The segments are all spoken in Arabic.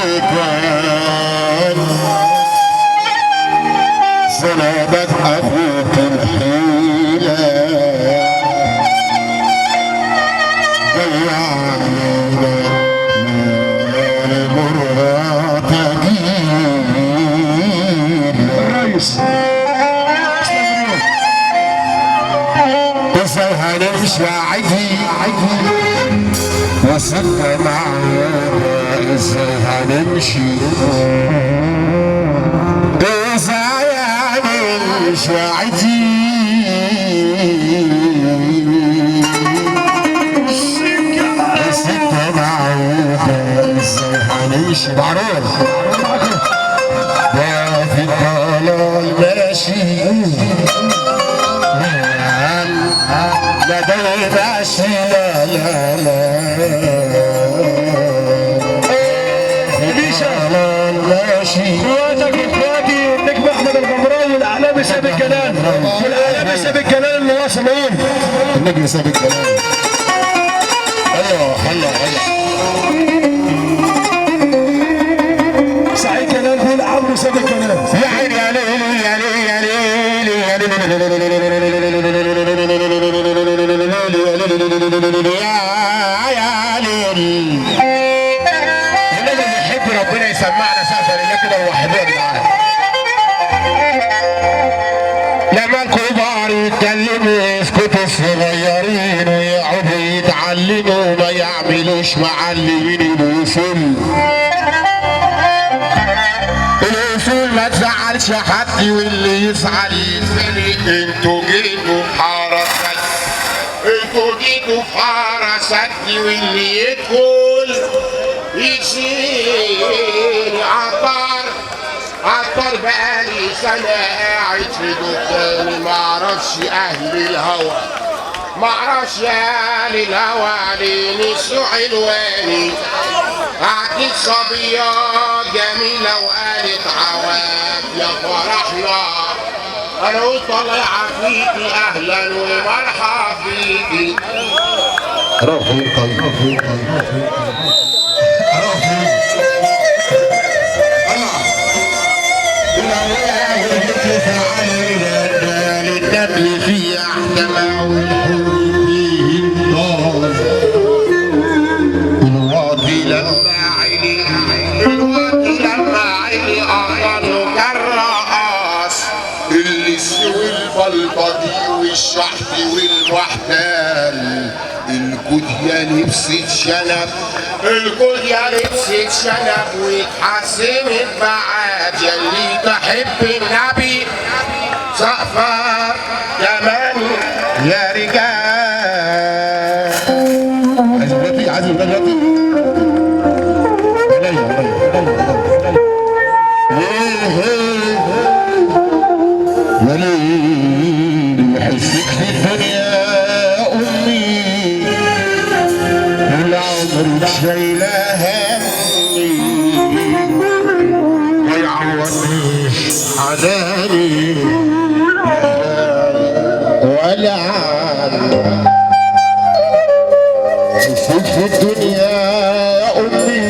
كان سندك أخوك الحيلة ضيعنا المرة تجيل الرئيس ازاي هنمشي عادي وصلنا معانا ازاي هنمشي ازاي هنمشي عادي وصلنا معانا ازاي هنمشي معروف ده في الضلال ماشي لا ده ماشي لا لا لا ماشي اخواتك واخواتي النجم احمد الغمراوي والاعلامي سابق جلال والاعلامي سابق جلال اللي واصلين النجم سابق جلال ايوه هلا سعيد جلال بيقول عمرو سابق جلال يا عيني يا ليلي يا ليلي يا ليلي يا ليلي النبي بيحب ربنا يسمعنا سقفه لله كده ووحدوها يا جدعان. لما الكبار يتكلموا يسكتوا الصغيرين ويقعدوا يتعلموا ما يعملوش معلمين الوصول ما تزعلش حد واللي يزعل يتفلق انتوا جيتوا في حارة سد واللي يدخل يشيل عطار بقالي سنة قاعد في دكاني معرفش أهل الهوى معرفش أهل الهوى ليه نسوا علواني عدت صبية جميلة وقالت عواف يا فرحنا أنا قلت الله يعافيكي أهلا ومرحبا بيكي النبي في أحكمه والحور فيه النار الواطي لما عيني أغنوا كالرقاص اللص والبلبضي والشحط والمحتال الكودية لبست شنب واتحسنت بعاد يلي تحب النبي سقفة كمان يا رجال عايز دلوقتي وليل يحسك في الدنيا يا أمي طول عمرك شايلة همي ما يعوضنيش حناني ولا يحسك في الدنيا يا أمي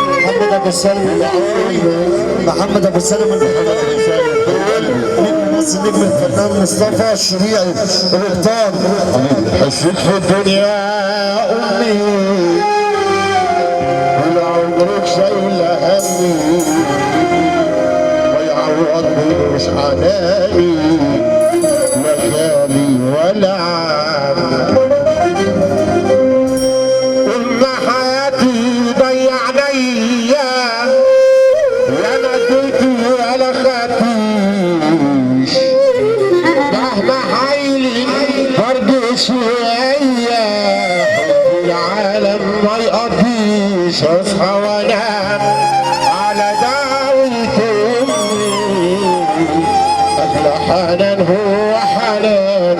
محمد أبو سلمى محمد أبو سلمى نجم الفنان مصطفى الشريعي الابطال حسيت في الدنيا يا امي طول عمرك شايله همي ما يعوضنيش حناني لا غالي ولا عام ام حياتي ضيعنيا لا نديتي ولا خدتيش مهما حيلي برضه شوية حب العالم ما يقضيش اصحى وانام على دعوة امي اغلى حنان هو حنان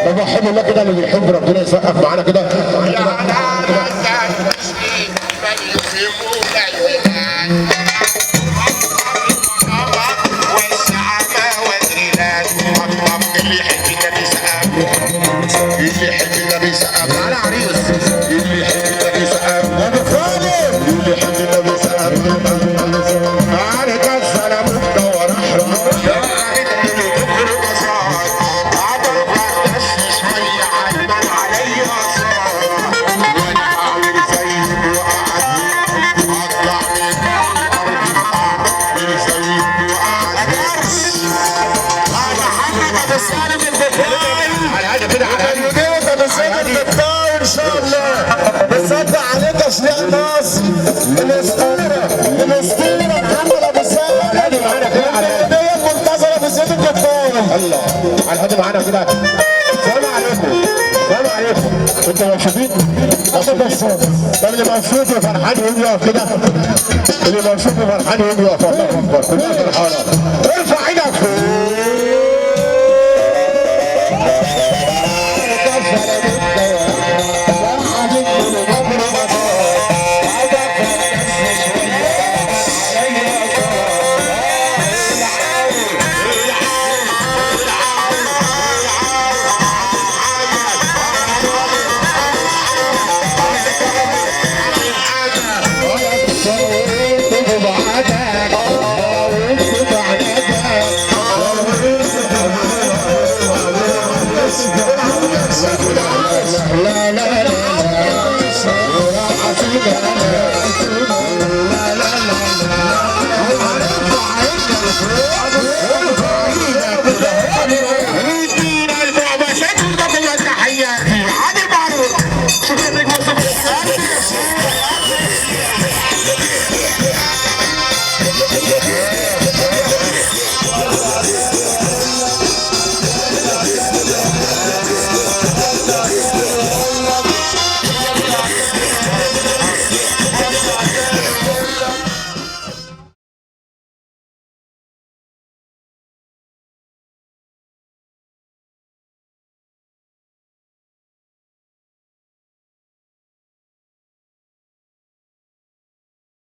طب حلو الله كده اللي بيحب ربنا يسقف معانا كده اللي يحب النبي سقف على عريس اللي يحب النبي سقف تشجيع مصر الاسطوره محمد ابو سالم الهادي معانا كده على الهديه المنتظره في زيت الجبار. الله على الهادي معانا كده. سلام عليكم سلام عليكم. انتوا مبسوطين؟ طب اللي مبسوط وفرحان يقوم يقف كده. اللي مبسوط وفرحان يقوم يقف. الله اكبر كلنا فرحانه. ارفع ايدك فوق.